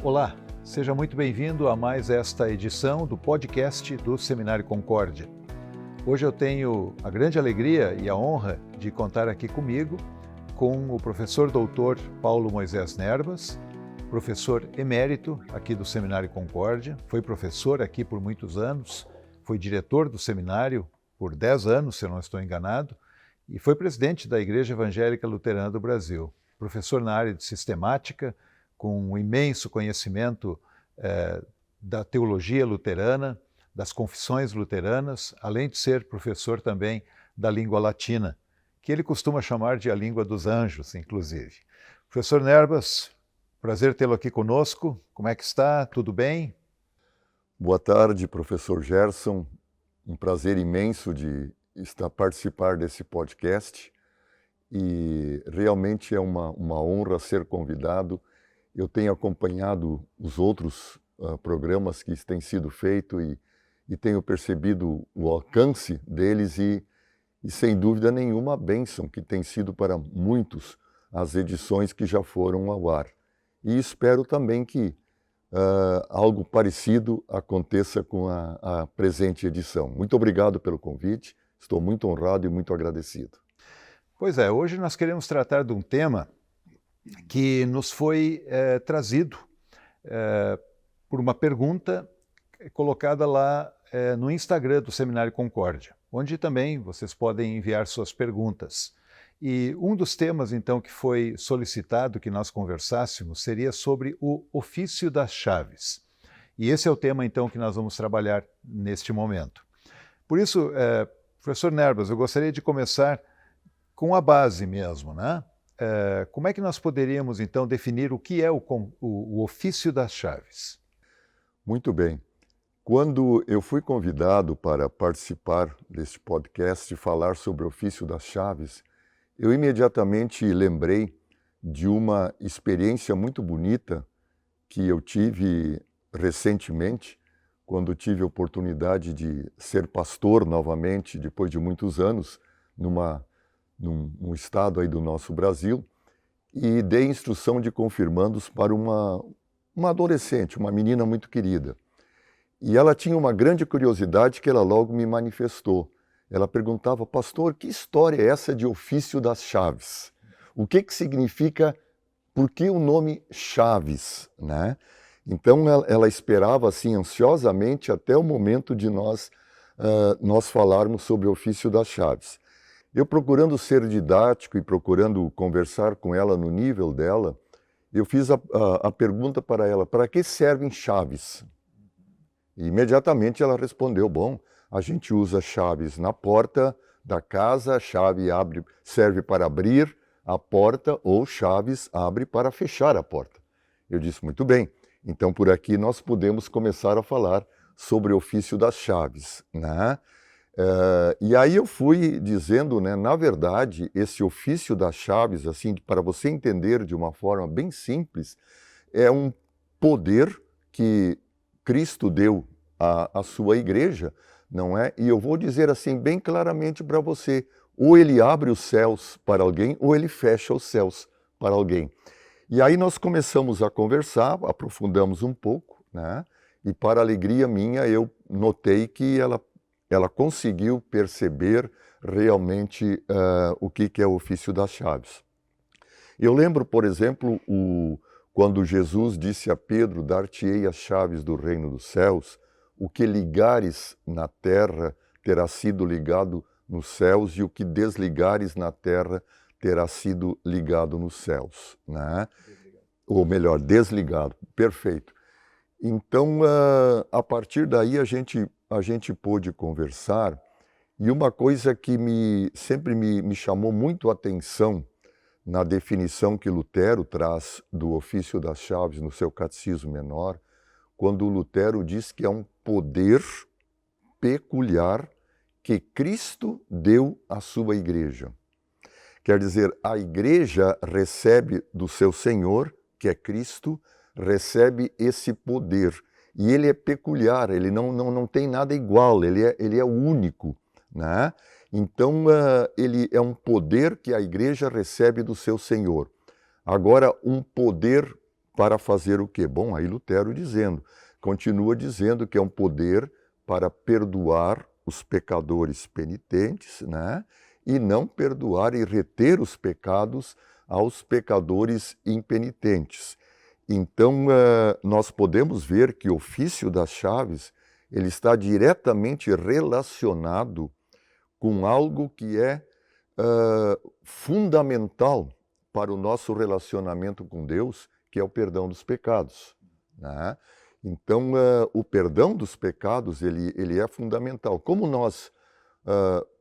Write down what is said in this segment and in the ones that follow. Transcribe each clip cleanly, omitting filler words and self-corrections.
Olá, seja muito bem-vindo a mais esta edição do podcast do Seminário Concórdia. Hoje eu tenho a grande alegria e a honra de contar aqui comigo com o professor doutor Paulo Moisés Nerbas, professor emérito aqui do Seminário Concórdia, foi professor aqui por muitos anos, foi diretor do seminário por 10 anos, se eu não estou enganado, e foi presidente da Igreja Evangélica Luterana do Brasil, professor na área de sistemática, com um imenso conhecimento da teologia luterana, das confissões luteranas, além de ser professor também da língua latina, que ele costuma chamar de a língua dos anjos, inclusive. Professor Nerbas, prazer tê-lo aqui conosco. Como é que está? Tudo bem? Boa tarde, professor Gerson. Um prazer imenso de participar desse podcast e realmente é uma honra ser convidado. Eu tenho acompanhado os outros programas que têm sido feitos e tenho percebido o alcance deles e sem dúvida nenhuma a bênção que tem sido para muitos as edições que já foram ao ar. E espero também que algo parecido aconteça com a presente edição. Muito obrigado pelo convite, estou muito honrado e muito agradecido. Pois é, hoje nós queremos tratar de um tema que nos foi trazido por uma pergunta colocada lá no Instagram do Seminário Concórdia, onde também vocês podem enviar suas perguntas. E um dos temas, então, que foi solicitado que nós conversássemos seria sobre o ofício das chaves. E esse é o tema, então, que nós vamos trabalhar neste momento. Por isso, professor Nerbas, eu gostaria de começar com a base mesmo, né? Como é que nós poderíamos, então, definir o que é o ofício das chaves? Muito bem. Quando eu fui convidado para participar deste podcast e falar sobre o ofício das chaves, eu imediatamente lembrei de uma experiência muito bonita que eu tive recentemente, quando tive a oportunidade de ser pastor novamente, depois de muitos anos, num estado aí do nosso Brasil, e dei instrução de confirmandos para uma adolescente, uma menina muito querida. E ela tinha uma grande curiosidade que ela logo me manifestou. Ela perguntava: pastor, que história é essa de ofício das chaves? O que significa, por que o nome Chaves, né? Então ela esperava assim ansiosamente até o momento de nós falarmos sobre o ofício das chaves. Eu, procurando ser didático e procurando conversar com ela no nível dela, eu fiz a pergunta para ela: para que servem chaves? E imediatamente ela respondeu: bom, a gente usa chaves na porta da casa, a chave serve para abrir a porta ou chaves abre para fechar a porta. Eu disse: muito bem, então por aqui nós podemos começar a falar sobre o ofício das chaves, né? E aí eu fui dizendo, né, na verdade, esse ofício das chaves, assim, para você entender de uma forma bem simples, é um poder que Cristo deu à sua igreja, não é? E eu vou dizer assim bem claramente para você: ou ele abre os céus para alguém, ou ele fecha os céus para alguém. E aí nós começamos a conversar, aprofundamos um pouco, né? E para alegria minha, eu notei que ela conseguiu perceber realmente o que é o ofício das chaves. Eu lembro, por exemplo, quando Jesus disse a Pedro: dar-te-ei as chaves do reino dos céus, o que ligares na terra terá sido ligado nos céus, e o que desligares na terra terá sido ligado nos céus, né? Ou melhor, desligado. Perfeito. Então, a partir daí a gente pôde conversar, e uma coisa que sempre me chamou muito a atenção na definição que Lutero traz do ofício das chaves no seu Catecismo Menor, quando Lutero diz que é um poder peculiar que Cristo deu à sua igreja. Quer dizer, a igreja recebe do seu Senhor, que é Cristo, recebe esse poder. E ele é peculiar, ele não tem nada igual, ele é único, né? Então, ele é um poder que a igreja recebe do seu Senhor. Agora, um poder para fazer o quê? Bom, aí Lutero continua dizendo que é um poder para perdoar os pecadores penitentes, né? E não perdoar e reter os pecados aos pecadores impenitentes. Então, nós podemos ver que o ofício das chaves ele está diretamente relacionado com algo que é fundamental para o nosso relacionamento com Deus, que é o perdão dos pecados, né? Então, o perdão dos pecados ele é fundamental. Como nós,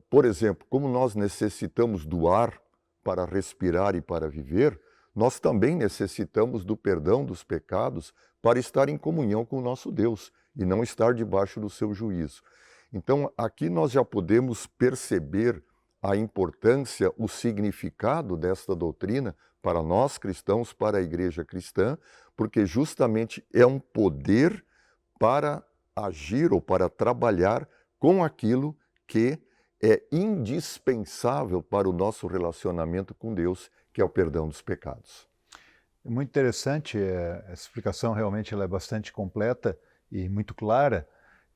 por exemplo, como nós necessitamos do ar para respirar e para viver, nós também necessitamos do perdão dos pecados para estar em comunhão com o nosso Deus e não estar debaixo do seu juízo. Então, aqui nós já podemos perceber a importância, o significado desta doutrina para nós cristãos, para a igreja cristã, porque justamente é um poder para agir ou para trabalhar com aquilo que é indispensável para o nosso relacionamento com Deus, que é o perdão dos pecados. É muito interessante, essa explicação realmente ela é bastante completa e muito clara,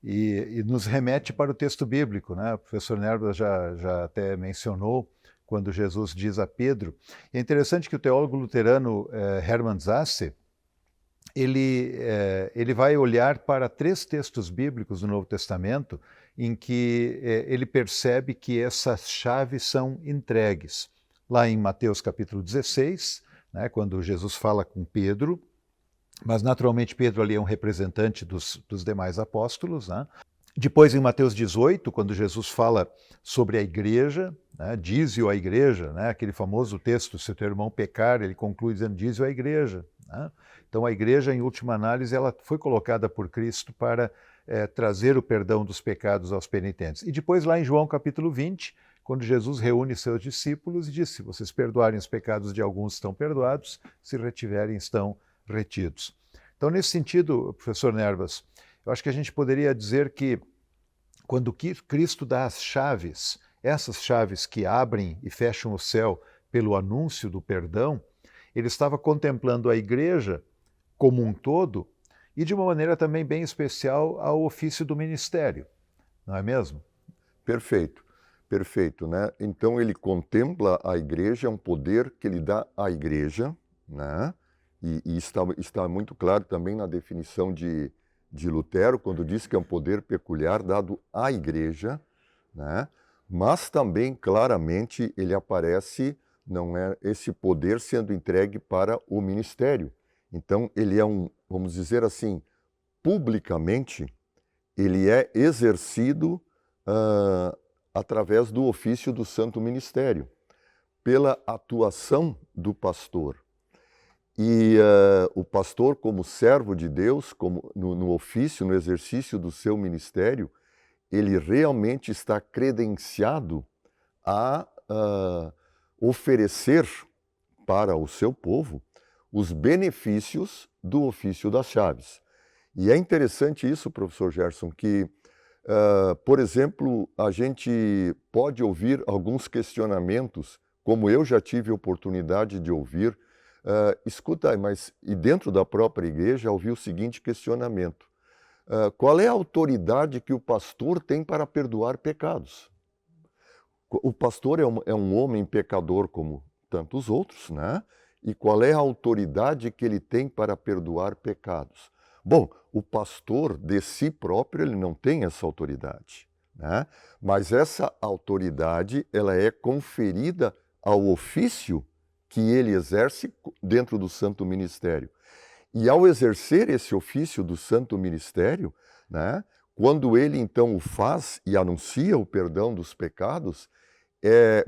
e nos remete para o texto bíblico, né? O professor Nerva já até mencionou, quando Jesus diz a Pedro. É interessante que o teólogo luterano Hermann Sasse, ele vai olhar para 3 textos bíblicos do Novo Testamento em que ele percebe que essas chaves são entregues. Lá em Mateus capítulo 16, né, quando Jesus fala com Pedro, mas naturalmente Pedro ali é um representante dos demais apóstolos, né? Depois em Mateus 18, quando Jesus fala sobre a igreja, né, dize-o à igreja, né, aquele famoso texto, se o teu irmão pecar, ele conclui dizendo, dize-o à igreja. Né? Então a igreja, em última análise, ela foi colocada por Cristo para trazer o perdão dos pecados aos penitentes. E depois lá em João capítulo 20, quando Jesus reúne seus discípulos e diz, se vocês perdoarem os pecados de alguns, estão perdoados, se retiverem, estão retidos. Então, nesse sentido, professor Nervas, eu acho que a gente poderia dizer que quando Cristo dá as chaves, essas chaves que abrem e fecham o céu pelo anúncio do perdão, ele estava contemplando a igreja como um todo e de uma maneira também bem especial ao ofício do ministério, não é mesmo? Perfeito, perfeito, né? Então ele contempla a igreja, é um poder que ele dá à igreja, né? E está muito claro também na definição de Lutero, quando diz que é um poder peculiar dado à igreja, né? Mas também claramente ele aparece, não é esse poder sendo entregue para o ministério. Então ele é vamos dizer assim, publicamente, ele é exercido através do ofício do santo ministério, pela atuação do pastor. E o pastor, como servo de Deus, como no ofício, no exercício do seu ministério, ele realmente está credenciado a oferecer para o seu povo os benefícios do ofício das chaves. E é interessante isso, professor Gerson, que, por exemplo, a gente pode ouvir alguns questionamentos, como eu já tive oportunidade de ouvir. Escuta aí, mas e dentro da própria igreja ouvi o seguinte questionamento: qual é a autoridade que o pastor tem para perdoar pecados? O pastor é um homem pecador como tantos outros, né? E qual é a autoridade que ele tem para perdoar pecados? Bom, o pastor de si próprio ele não tem essa autoridade, né? Mas essa autoridade ela é conferida ao ofício que ele exerce dentro do santo ministério. E ao exercer esse ofício do santo ministério, né, quando ele então o faz e anuncia o perdão dos pecados,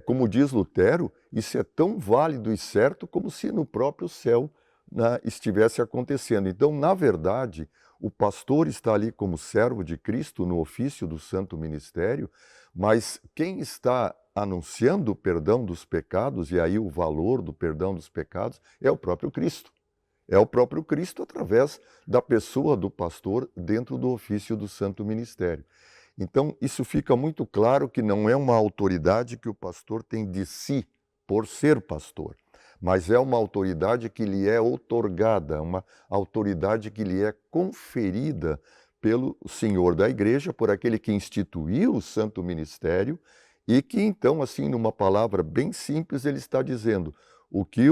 como diz Lutero, isso é tão válido e certo como se no próprio céu, né, estivesse acontecendo. Então, na verdade, o pastor está ali como servo de Cristo no ofício do santo ministério, mas quem está anunciando o perdão dos pecados, e aí o valor do perdão dos pecados, é o próprio Cristo. É o próprio Cristo através da pessoa do pastor dentro do ofício do santo ministério. Então, isso fica muito claro que não é uma autoridade que o pastor tem de si, por ser pastor, mas é uma autoridade que lhe é outorgada, uma autoridade que lhe é conferida pelo Senhor da Igreja, por aquele que instituiu o santo ministério, e que então, assim, numa palavra bem simples, ele está dizendo o que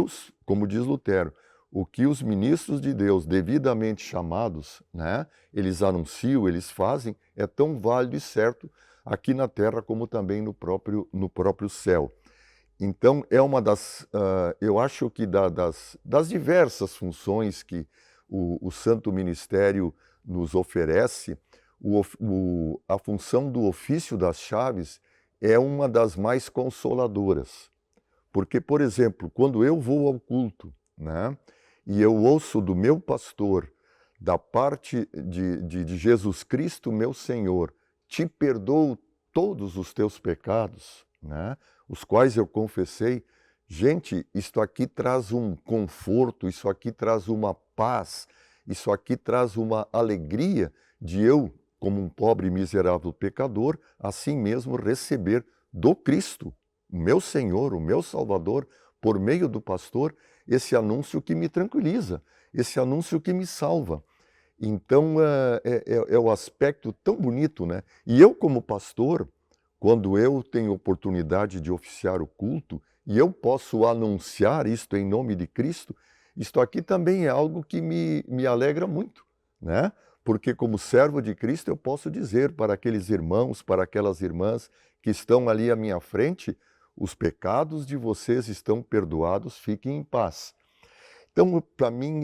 como diz Lutero, o que os ministros de Deus, devidamente chamados, né, eles anunciam, eles fazem, é tão válido e certo aqui na terra como também no próprio céu. Então, é uma eu acho que das diversas funções que o Santo Ministério nos oferece, a função do ofício das chaves é uma das mais consoladoras. Porque, por exemplo, quando eu vou ao culto, né, e eu ouço do meu pastor, da parte de Jesus Cristo, meu Senhor, te perdoo todos os teus pecados, né, os quais eu confessei. Gente, isto aqui traz um conforto, isso aqui traz uma paz, isso aqui traz uma alegria de eu, como um pobre e miserável pecador, assim mesmo receber do Cristo, o meu Senhor, o meu Salvador, por meio do pastor, esse anúncio que me tranquiliza, esse anúncio que me salva. Então, é o aspecto tão bonito, né? E eu, como pastor, quando eu tenho oportunidade de oficiar o culto e eu posso anunciar isto em nome de Cristo, isto aqui também é algo que me alegra muito, né? Porque como servo de Cristo eu posso dizer para aqueles irmãos, para aquelas irmãs que estão ali à minha frente, os pecados de vocês estão perdoados, fiquem em paz. Então, para mim,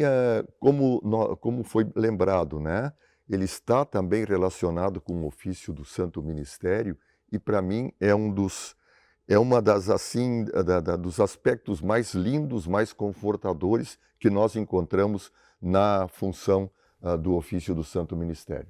como foi lembrado, né? Ele está também relacionado com o ofício do Santo Ministério e para mim é uma das assim dos aspectos mais lindos, mais confortadores que nós encontramos na função do ofício do Santo Ministério.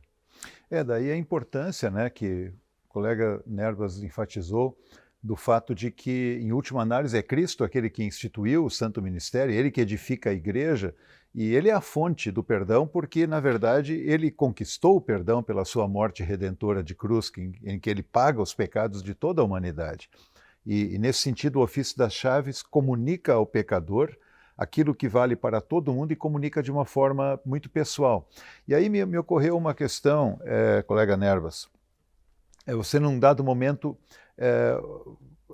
Daí a importância, né, que o colega Nerbas enfatizou, do fato de que, em última análise, é Cristo aquele que instituiu o Santo Ministério, ele que edifica a igreja, e ele é a fonte do perdão, porque, na verdade, ele conquistou o perdão pela sua morte redentora de cruz, em que ele paga os pecados de toda a humanidade. E nesse sentido, o ofício das chaves comunica ao pecador aquilo que vale para todo mundo e comunica de uma forma muito pessoal. E aí me ocorreu uma questão, colega Nerbas. Você, num dado momento,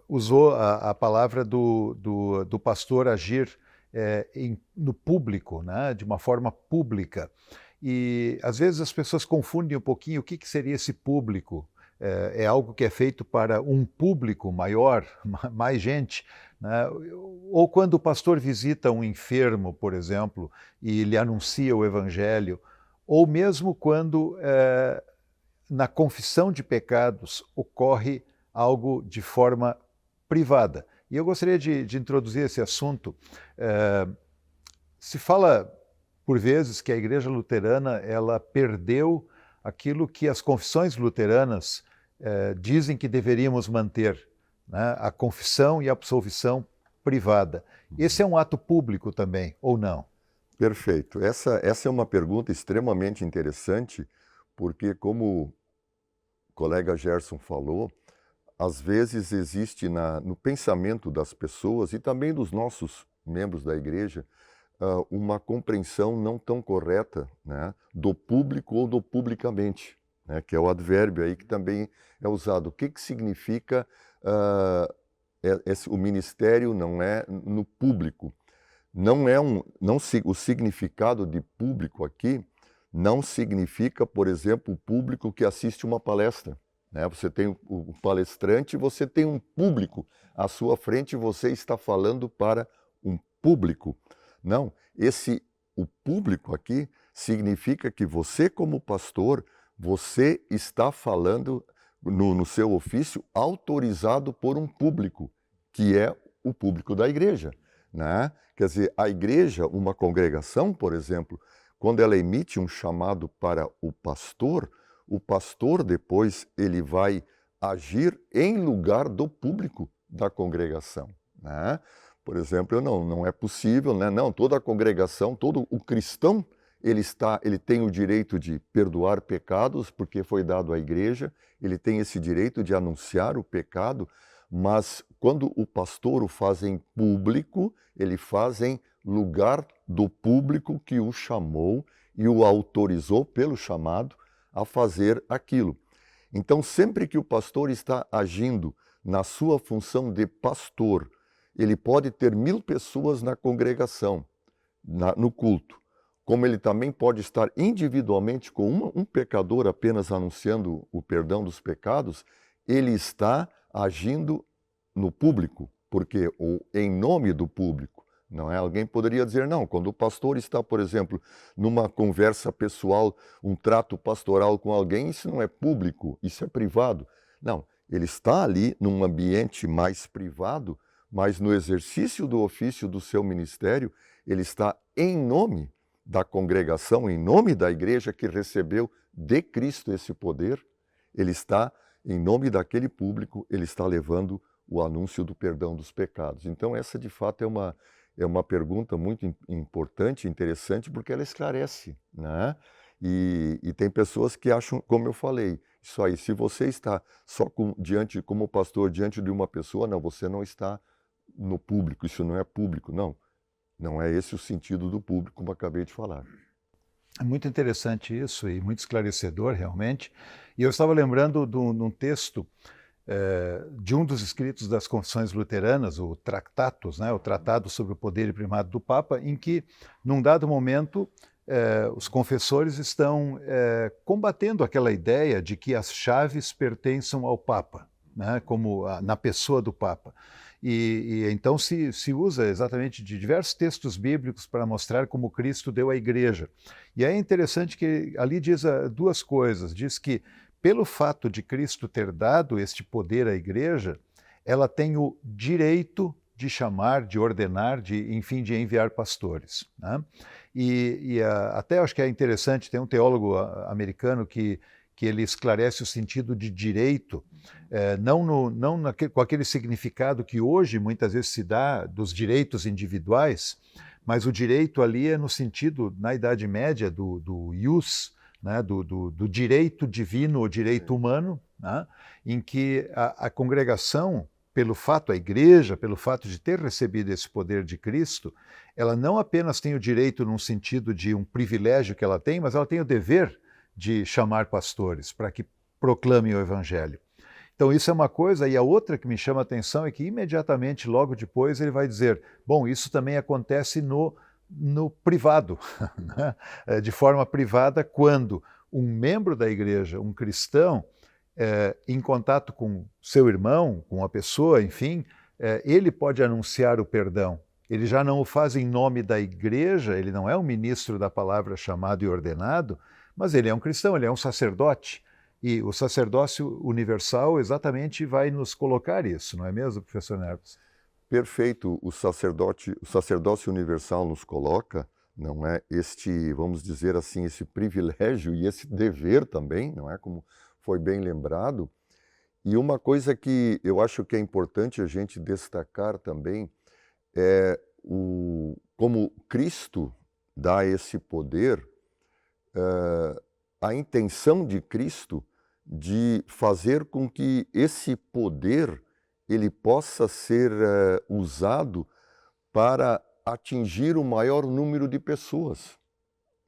usou a palavra do pastor agir no público, né, de uma forma pública. E, às vezes, as pessoas confundem um pouquinho o que seria esse público. É algo que é feito para um público maior, mais gente, né? Ou quando o pastor visita um enfermo, por exemplo, e lhe anuncia o evangelho, ou mesmo quando na confissão de pecados ocorre algo de forma privada. E eu gostaria de introduzir esse assunto. Se fala, por vezes, que a Igreja Luterana ela perdeu aquilo que as confissões luteranas dizem que deveríamos manter, né? A confissão e a absolvição privada. Esse é um ato público também, ou não? Perfeito. Essa é uma pergunta extremamente interessante, porque, como o colega Gerson falou, às vezes existe no pensamento das pessoas e também dos nossos membros da igreja uma compreensão não tão correta, né, do público ou do publicamente, né, que é o advérbio aí que também é usado. O que significa o ministério não é no público? O significado de público aqui não significa, por exemplo, o público que assiste uma palestra, né? Você tem o palestrante, você tem um público à sua frente, você está falando para um público. Não, o público aqui significa que você, como pastor, você está falando no seu ofício autorizado por um público, que é o público da igreja, né? Quer dizer, a igreja, uma congregação, por exemplo, quando ela emite um chamado para o pastor depois ele vai agir em lugar do público da congregação, né? Por exemplo, não é possível, né? Não, toda a congregação, todo o cristão, ele tem o direito de perdoar pecados porque foi dado à igreja, ele tem esse direito de anunciar o pecado, mas quando o pastor o faz em público, ele faz em lugar do público que o chamou e o autorizou pelo chamado a fazer aquilo. Então, sempre que o pastor está agindo na sua função de pastor, ele pode ter 1000 pessoas na congregação, no culto, como ele também pode estar individualmente com um pecador apenas anunciando o perdão dos pecados, ele está agindo no público, porque ou em nome do público. Não é? Alguém poderia dizer, não, quando o pastor está, por exemplo, numa conversa pessoal, um trato pastoral com alguém, isso não é público, isso é privado. Não, ele está ali num ambiente mais privado, mas no exercício do ofício do seu ministério, ele está em nome da congregação, em nome da igreja que recebeu de Cristo esse poder, ele está em nome daquele público, ele está levando o anúncio do perdão dos pecados. Então essa de fato é uma pergunta muito importante, interessante, porque ela esclarece, né? E tem pessoas que acham, como eu falei, isso aí, se você está só como pastor diante de uma pessoa, não, você não está no público, isso não é público, não. Não é esse o sentido do público, como acabei de falar. É muito interessante isso e muito esclarecedor, realmente. E eu estava lembrando de um texto de um dos escritos das confissões luteranas, o Tractatus, né, o Tratado sobre o Poder e Primado do Papa, em que, num dado momento, os confessores estão combatendo aquela ideia de que as chaves pertençam ao Papa, né, como na pessoa do Papa. E então se usa exatamente de diversos textos bíblicos para mostrar como Cristo deu à igreja. E é interessante que ali diz duas coisas. Diz que, pelo fato de Cristo ter dado este poder à igreja, ela tem o direito de chamar, de ordenar, enfim, de enviar pastores, né? Até acho que é interessante, tem um teólogo americano que ele esclarece o sentido de direito, com aquele significado que hoje muitas vezes se dá dos direitos individuais, mas o direito ali é no sentido, na Idade Média, do ius, né, do direito divino ou direito humano, né, em que a congregação, a igreja, pelo fato de ter recebido esse poder de Cristo, ela não apenas tem o direito num sentido de um privilégio que ela tem, mas ela tem o dever de chamar pastores para que proclamem o Evangelho. Então isso é uma coisa, e a outra que me chama a atenção é que imediatamente, logo depois, ele vai dizer, bom, isso também acontece no privado, né? De forma privada, quando um membro da igreja, um cristão, em contato com seu irmão, com uma pessoa, enfim, ele pode anunciar o perdão. Ele já não o faz em nome da igreja, ele não é um ministro da palavra chamado e ordenado, mas ele é um cristão, ele é um sacerdote. E o sacerdócio universal exatamente vai nos colocar isso, não é mesmo, professor Nervos? Perfeito. O sacerdócio universal nos coloca, não é, vamos dizer assim, esse privilégio e esse dever também, não é, como foi bem lembrado. E uma coisa que eu acho que é importante a gente destacar também é como Cristo dá esse poder, a intenção de Cristo de fazer com que esse poder ele possa ser usado para atingir o maior número de pessoas,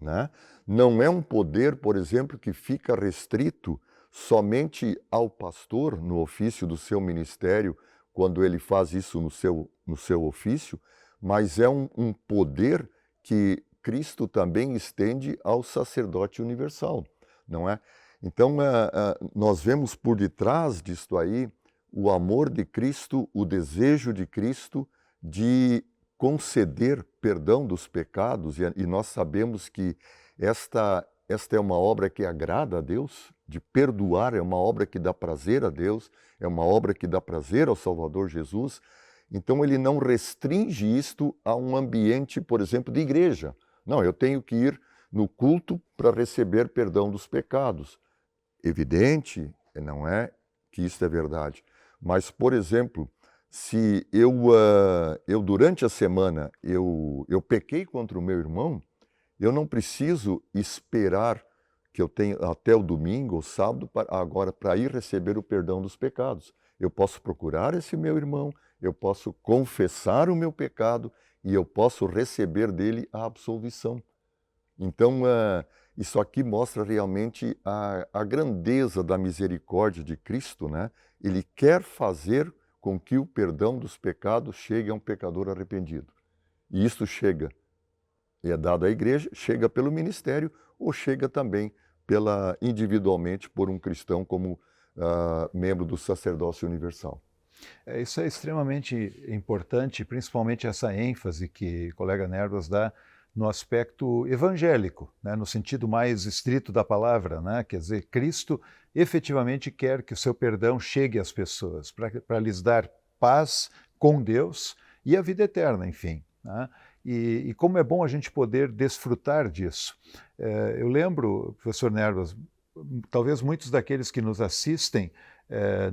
né? Não é um poder, por exemplo, que fica restrito somente ao pastor no ofício do seu ministério, quando ele faz isso no seu ofício, mas é um poder que Cristo também estende ao sacerdote universal, não é? Então, nós vemos por detrás disto aí o amor de Cristo, o desejo de Cristo de conceder perdão dos pecados, e nós sabemos que esta é uma obra que agrada a Deus, de perdoar, é uma obra que dá prazer a Deus, é uma obra que dá prazer ao Salvador Jesus. Então, ele não restringe isto a um ambiente, por exemplo, de igreja. Não, eu tenho que ir no culto para receber perdão dos pecados. Evidente, não é que isso é verdade. Mas, por exemplo, se eu durante a semana eu pequei contra o meu irmão, eu não preciso esperar que eu tenha até o domingo ou sábado agora para ir receber o perdão dos pecados. eu posso procurar esse meu irmão, eu posso confessar o meu pecado e eu posso receber dele a absolvição. Então, isso aqui mostra realmente a grandeza da misericórdia de Cristo, né? Ele quer fazer com que o perdão dos pecados chegue a um pecador arrependido. E isso chega, e é dado à igreja, chega pelo ministério ou chega também individualmente por um cristão como membro do sacerdócio universal. Isso é extremamente importante, principalmente essa ênfase que o colega Nervas dá no aspecto evangélico, né, no sentido mais estrito da palavra, né? Quer dizer, Cristo efetivamente quer que o seu perdão chegue às pessoas, para lhes dar paz com Deus e a vida eterna, enfim. Né? E como é bom a gente poder desfrutar disso. Eu lembro, professor Nervas, talvez muitos daqueles que nos assistem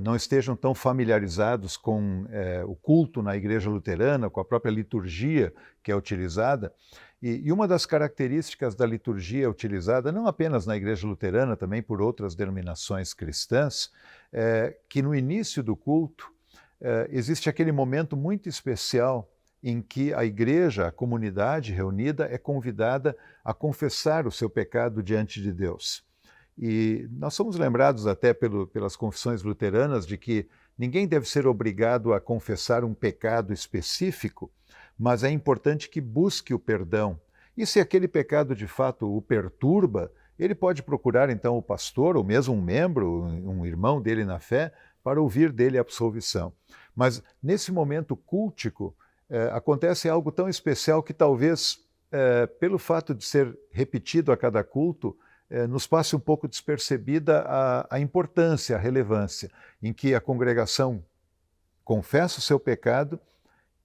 não estejam tão familiarizados com o culto na igreja luterana, com a própria liturgia que é utilizada. E uma das características da liturgia utilizada, não apenas na igreja luterana, também por outras denominações cristãs, é que no início do culto existe aquele momento muito especial em que a igreja, a comunidade reunida, é convidada a confessar o seu pecado diante de Deus. E nós somos lembrados até pelas confissões luteranas de que ninguém deve ser obrigado a confessar um pecado específico, mas é importante que busque o perdão. E se aquele pecado de fato o perturba, ele pode procurar então o pastor, ou mesmo um membro, um irmão dele na fé, para ouvir dele a absolvição. Mas nesse momento cultico, acontece algo tão especial que talvez, pelo fato de ser repetido a cada culto, nos passe um pouco despercebida a importância, a relevância, em que a congregação confessa o seu pecado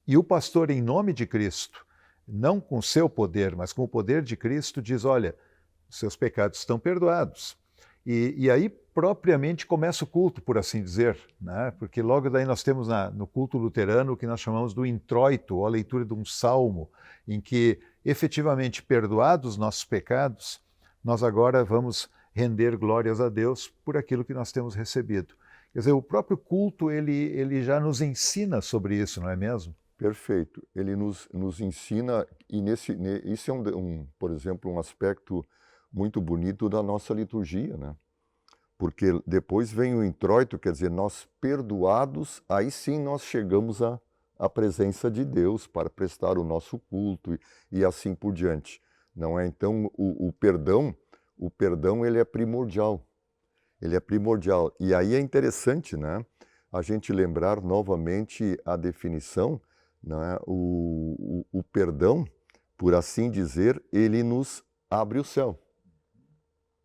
e o pastor, em nome de Cristo, não com o seu poder, mas com o poder de Cristo, diz, olha, seus pecados estão perdoados. E aí propriamente começa o culto, por assim dizer, né? Porque logo daí nós temos no culto luterano o que nós chamamos do introito, ou a leitura de um salmo, em que efetivamente perdoados os nossos pecados, nós agora vamos render glórias a Deus por aquilo que nós temos recebido. Quer dizer, o próprio culto, ele já nos ensina sobre isso, não é mesmo? Perfeito. Ele nos ensina, e isso é, por exemplo, um aspecto muito bonito da nossa liturgia, né? Porque depois vem o introito, quer dizer, nós perdoados, aí sim nós chegamos à presença de Deus para prestar o nosso culto e assim por diante. Não é? Então, o perdão ele é primordial. Ele é primordial. E aí é interessante, né, a gente lembrar novamente a definição, né, o perdão, por assim dizer, ele nos abre o céu.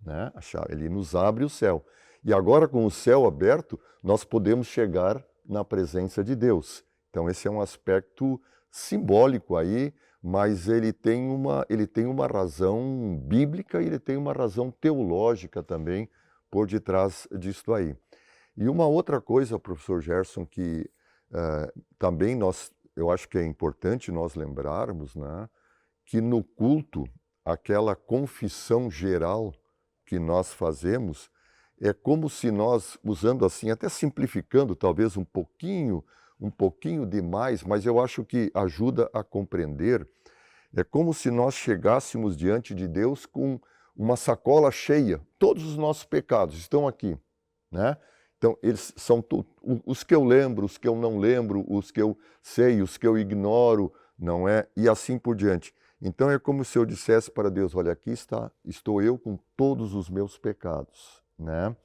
Né? Ele nos abre o céu. E agora, com o céu aberto, nós podemos chegar na presença de Deus. Então, esse é um aspecto simbólico aí, mas ele tem uma razão bíblica e ele tem uma razão teológica também por detrás disso aí. E uma outra coisa, professor Gerson, que também eu acho que é importante nós lembrarmos, né, que no culto, aquela confissão geral que nós fazemos, é como se nós, usando assim, até simplificando talvez um pouquinho demais, mas eu acho que ajuda a compreender, é como se nós chegássemos diante de Deus com uma sacola cheia, todos os nossos pecados estão aqui, né? Então, eles são os que eu lembro, os que eu não lembro, os que eu sei, os que eu ignoro, não é? E assim por diante. Então, é como se eu dissesse para Deus, olha, aqui estou eu com todos os meus pecados, né?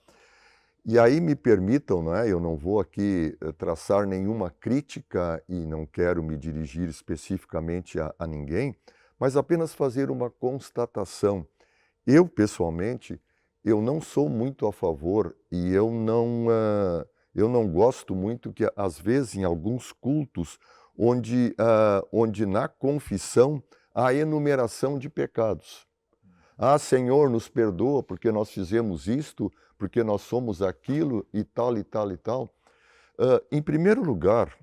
E aí me permitam, não é? Eu não vou aqui traçar nenhuma crítica e não quero me dirigir especificamente a ninguém, mas apenas fazer uma constatação. Eu, pessoalmente, eu não sou muito a favor e eu não gosto muito que, às vezes, em alguns cultos, onde na confissão há enumeração de pecados. Ah, Senhor, nos perdoa porque nós fizemos isto, porque nós somos aquilo e tal e tal e tal. Em primeiro lugar,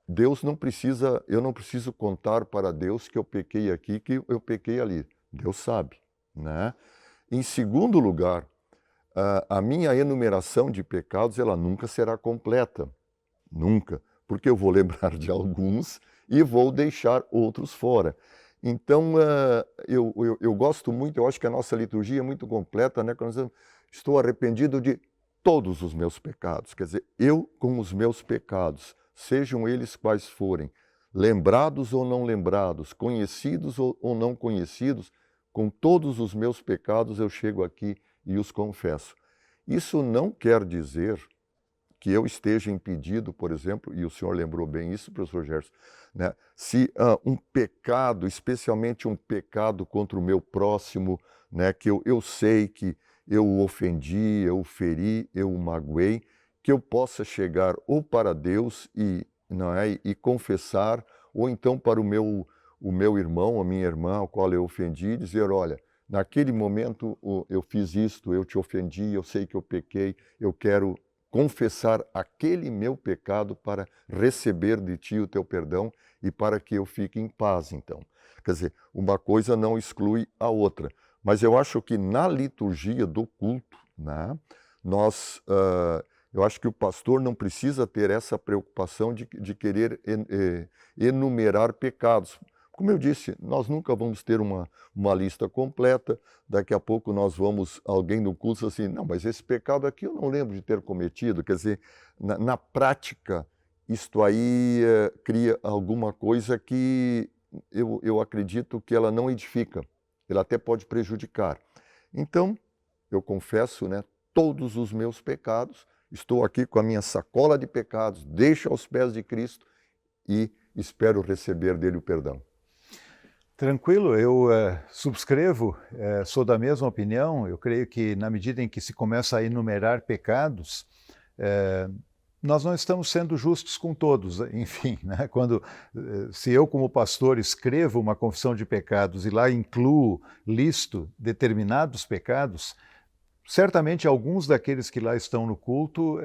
eu não preciso contar para Deus que eu pequei aqui, que eu pequei ali. Deus sabe, né? Em segundo lugar, a minha enumeração de pecados, ela nunca será completa, nunca, porque eu vou lembrar de alguns e vou deixar outros fora. Então, eu gosto muito, eu acho que a nossa liturgia é muito completa, né? Quando nós dizemos, estou arrependido de todos os meus pecados. Quer dizer, eu com os meus pecados, sejam eles quais forem, lembrados ou não lembrados, conhecidos ou não conhecidos, com todos os meus pecados eu chego aqui e os confesso. Isso não quer dizer que eu esteja impedido, por exemplo, e o senhor lembrou bem isso, professor Gerson, né? Se um pecado, especialmente um pecado contra o meu próximo, né, que eu sei que eu o ofendi, eu o feri, eu o magoei, que eu possa chegar ou para Deus e confessar, ou então para o meu irmão, a minha irmã, ao qual eu ofendi, e dizer, olha, naquele momento eu fiz isto, eu te ofendi, eu sei que eu pequei, eu quero confessar aquele meu pecado para receber de ti o teu perdão e para que eu fique em paz, então. Quer dizer, uma coisa não exclui a outra. Mas eu acho que na liturgia do culto, né, eu acho que o pastor não precisa ter essa preocupação de querer enumerar pecados. Como eu disse, nós nunca vamos ter uma lista completa. Daqui a pouco alguém no curso assim, não, mas esse pecado aqui eu não lembro de ter cometido. Quer dizer, na prática, isto aí cria alguma coisa que eu acredito que ela não edifica. Ela até pode prejudicar. Então, eu confesso, né, todos os meus pecados, estou aqui com a minha sacola de pecados, deixo aos pés de Cristo e espero receber dele o perdão. Tranquilo, eu subscrevo, sou da mesma opinião. Eu creio que na medida em que se começa a enumerar pecados, nós não estamos sendo justos com todos. Enfim, né? Se eu como pastor escrevo uma confissão de pecados e lá listo determinados pecados, certamente alguns daqueles que lá estão no culto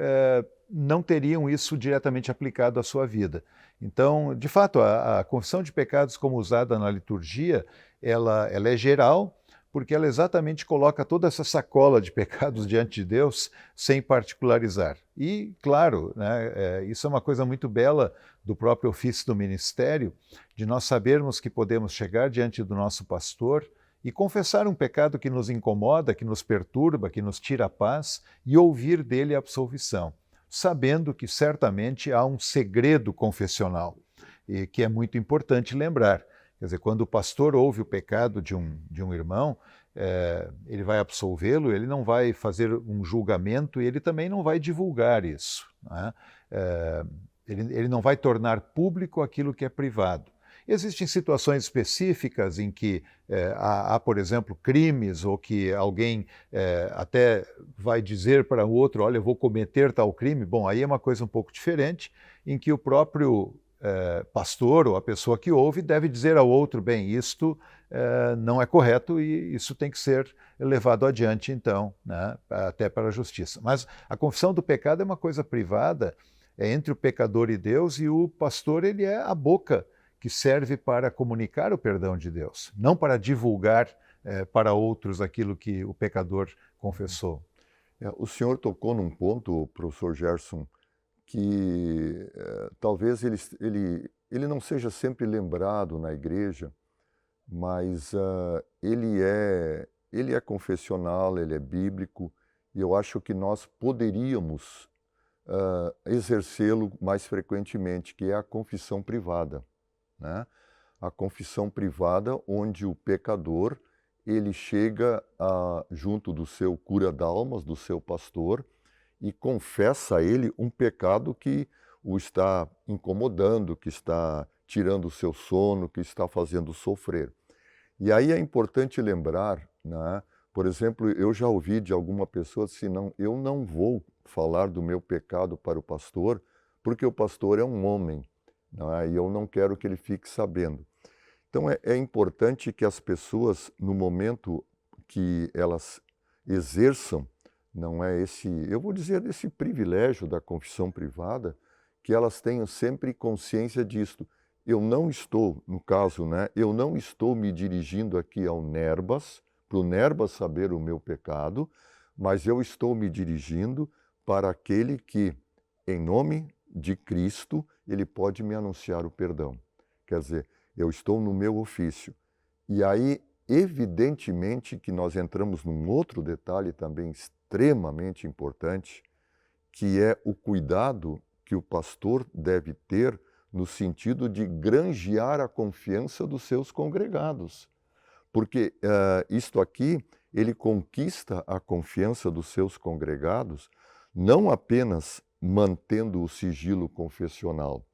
não teriam isso diretamente aplicado à sua vida. Então, de fato, a confissão de pecados como usada na liturgia, ela é geral, porque ela exatamente coloca toda essa sacola de pecados diante de Deus sem particularizar. E, claro, né, isso é uma coisa muito bela do próprio ofício do ministério, de nós sabermos que podemos chegar diante do nosso pastor e confessar um pecado que nos incomoda, que nos perturba, que nos tira a paz, e ouvir dele a absolvição, sabendo que certamente há um segredo confessional, e que é muito importante lembrar. Quer dizer, quando o pastor ouve o pecado de um irmão, ele vai absolvê-lo, ele não vai fazer um julgamento e ele também não vai divulgar isso, né? Ele não vai tornar público aquilo que é privado. Existem situações específicas em que há, por exemplo, crimes, ou que alguém até vai dizer para o outro, olha, eu vou cometer tal crime. Bom, aí é uma coisa um pouco diferente, em que o próprio pastor ou a pessoa que ouve deve dizer ao outro, bem, isto não é correto e isso tem que ser levado adiante, então, né, até para a justiça. Mas a confissão do pecado é uma coisa privada, é entre o pecador e Deus, e o pastor, ele é a boca que serve para comunicar o perdão de Deus, não para divulgar para outros aquilo que o pecador confessou. O senhor tocou num ponto, professor Gerson, que talvez ele não seja sempre lembrado na igreja, mas ele é confessional, ele é bíblico, e eu acho que nós poderíamos exercê-lo mais frequentemente, que é a confissão privada, né? A confissão privada, onde o pecador ele chega junto do seu cura d'almas, do seu pastor, e confessa a ele um pecado que o está incomodando, que está tirando o seu sono, que está fazendo sofrer. E aí é importante lembrar, né? Por exemplo, eu já ouvi de alguma pessoa assim, não, eu não vou falar do meu pecado para o pastor, porque o pastor é um homem, e eu não quero que ele fique sabendo. Então é importante que as pessoas, no momento que elas exerçam, não é eu vou dizer, esse privilégio da confissão privada, que elas tenham sempre consciência disto. Eu não estou, no caso, né, eu não estou me dirigindo aqui ao Nerbas, para o Nerbas saber o meu pecado, mas eu estou me dirigindo para aquele que, em nome de Cristo, ele pode me anunciar o perdão. Quer dizer, eu estou no meu ofício. E aí, evidentemente que nós entramos num outro detalhe também extremamente importante, que é o cuidado que o pastor deve ter no sentido de granjear a confiança dos seus congregados. Porque isto aqui, ele conquista a confiança dos seus congregados, não apenas mantendo o sigilo confessional,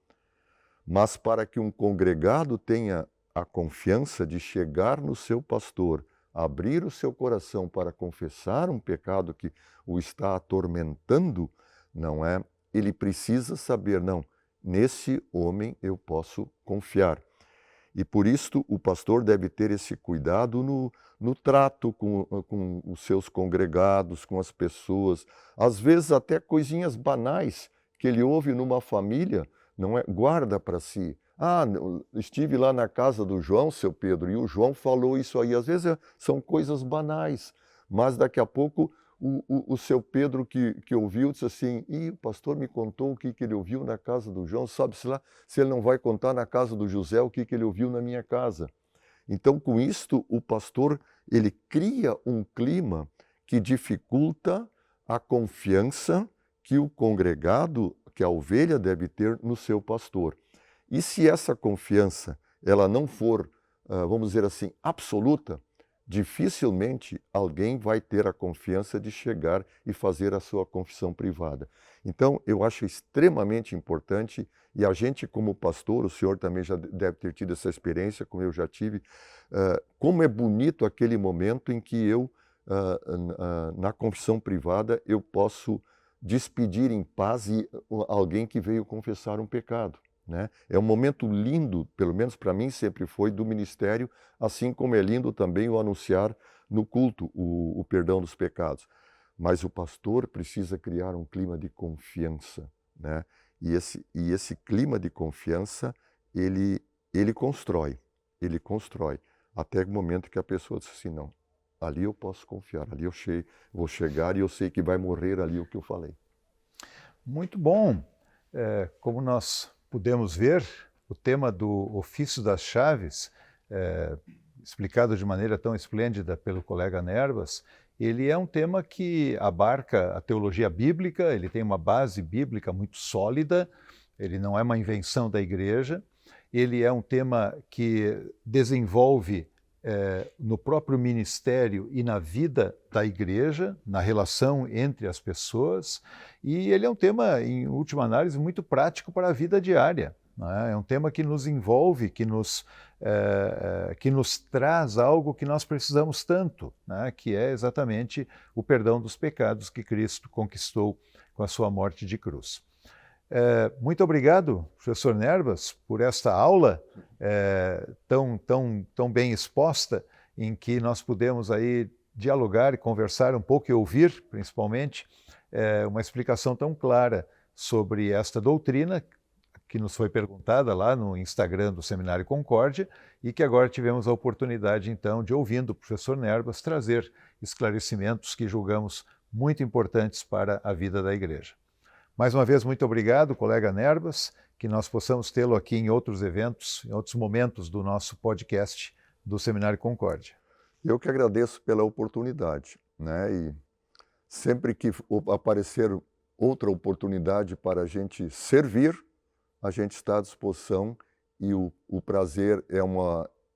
mas para que um congregado tenha a confiança de chegar no seu pastor, abrir o seu coração para confessar um pecado que o está atormentando, não é? Ele precisa saber, não, nesse homem eu posso confiar. E por isto o pastor deve ter esse cuidado no trato com os seus congregados, com as pessoas, às vezes até coisinhas banais que ele ouve numa família, não é? Guarda para si. Ah, estive lá na casa do João, seu Pedro, e o João falou isso aí. Às vezes são coisas banais, mas daqui a pouco o seu Pedro que ouviu disse assim, e o pastor me contou o que ele ouviu na casa do João, sabe-se lá se ele não vai contar na casa do José o que ele ouviu na minha casa. Então, com isto, o pastor ele cria um clima que dificulta a confiança que o congregado, que a ovelha deve ter no seu pastor. E se essa confiança ela não for, vamos dizer assim, absoluta, dificilmente alguém vai ter a confiança de chegar e fazer a sua confissão privada. Então, eu acho extremamente importante, e a gente como pastor, o senhor também já deve ter tido essa experiência, como eu já tive, como é bonito aquele momento em que eu, na confissão privada, eu posso despedir em paz alguém que veio confessar um pecado. Né? É um momento lindo, pelo menos para mim sempre foi, do ministério, assim como é lindo também o anunciar no culto o perdão dos pecados. Mas o pastor precisa criar um clima de confiança, né? E esse clima de confiança, ele constrói, até o momento que a pessoa diz assim, não, ali eu posso confiar, ali eu vou chegar e eu sei que vai morrer ali o que eu falei. Muito bom. Como nós pudemos ver, o tema do ofício das chaves, explicado de maneira tão esplêndida pelo colega Nerbas, ele é um tema que abarca a teologia bíblica, ele tem uma base bíblica muito sólida, ele não é uma invenção da igreja, ele é um tema que desenvolve no próprio ministério e na vida da igreja, na relação entre as pessoas, e ele é um tema, em última análise, muito prático para a vida diária. Né? É um tema que nos envolve, que nos traz algo que nós precisamos tanto, né? Que é exatamente o perdão dos pecados que Cristo conquistou com a sua morte de cruz. Muito obrigado, professor Nerbas, por esta aula tão bem exposta, em que nós pudemos aí dialogar e conversar um pouco e ouvir, principalmente, uma explicação tão clara sobre esta doutrina que nos foi perguntada lá no Instagram do Seminário Concórdia e que agora tivemos a oportunidade, então, de, ouvindo o professor Nerbas, trazer esclarecimentos que julgamos muito importantes para a vida da igreja. Mais uma vez, muito obrigado, colega Nerbas, que nós possamos tê-lo aqui em outros eventos, em outros momentos do nosso podcast do Seminário Concórdia. Eu que agradeço pela oportunidade, né? E sempre que aparecer outra oportunidade para a gente servir, a gente está à disposição e o prazer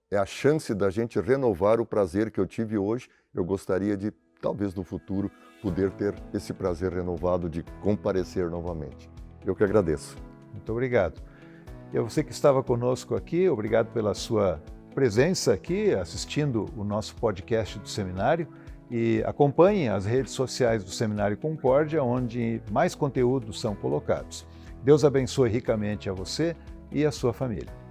é a chance da gente renovar o prazer que eu tive hoje. Eu gostaria de, talvez no futuro, poder ter esse prazer renovado de comparecer novamente. Eu que agradeço. Muito obrigado. E a você que estava conosco aqui, obrigado pela sua presença aqui, assistindo o nosso podcast do Seminário, e acompanhe as redes sociais do Seminário Concórdia, onde mais conteúdos são colocados. Deus abençoe ricamente a você e a sua família.